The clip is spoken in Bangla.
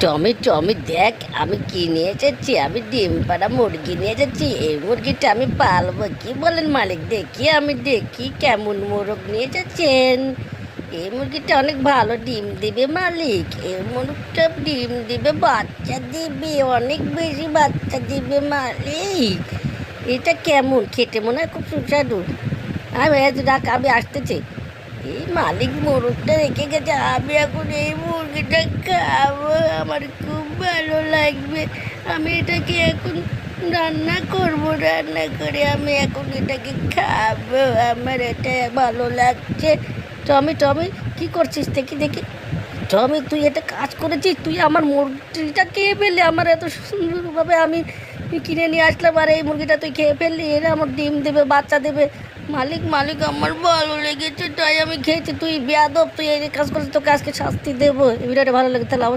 টমি টমি দেখ, আমি কি নিয়ে এসেছি। আমি ডিম পাড়া মুরগি নিয়ে এসেছি। এই মুরগিটা আমি পালবো, কি বলেন মালিক? দেখি, আমি দেখি কেমন মোরগ নিয়ে এসেছেন। এই মুরগিটা অনেক ভালো ডিম দিবে মালিক। এই মুরগিটা ডিম দিবে, বাচ্চা দিবে, অনেক বেশি বাচ্চা দিবে মালিক। এটা কেমন খেতে? মনে হয় খুব সুস্বাদু। আমি রাখ, আমি আসতেছি। এই মালিক মোরগটা রেখে গেছে, আমি এখন এই মুরগিটা খাবো। আমার খুব ভালো লাগবে। আমি এটাকে এখন রান্না করব, রান্না করে আমি এখন এটাকে খাবো। আমার এটা ভালো লাগছে। টমি টমি, কি করছিস? দেখি দেখি। টমি, তুই এটা কাজ করেছিস। তুই আমার মুরগিটা খেয়ে ফেললি। আমার এত সুন্দরভাবে আমি কিনে নিয়ে আসলাম, আর এই মুরগিটা তুই খেয়ে ফেললি। এরা আমার ডিম দেবে, বাচ্চা দেবে। মালিক মালিক, আমার ভালো লেগেছে তাই আমি খেয়েছি। তুই বেয়াদব, তুই এই কাজ করেছিস, তোকে আজকে শাস্তি দেবো। এই ভিডিওটা ভালো লাগে তাহলে অবশ্যই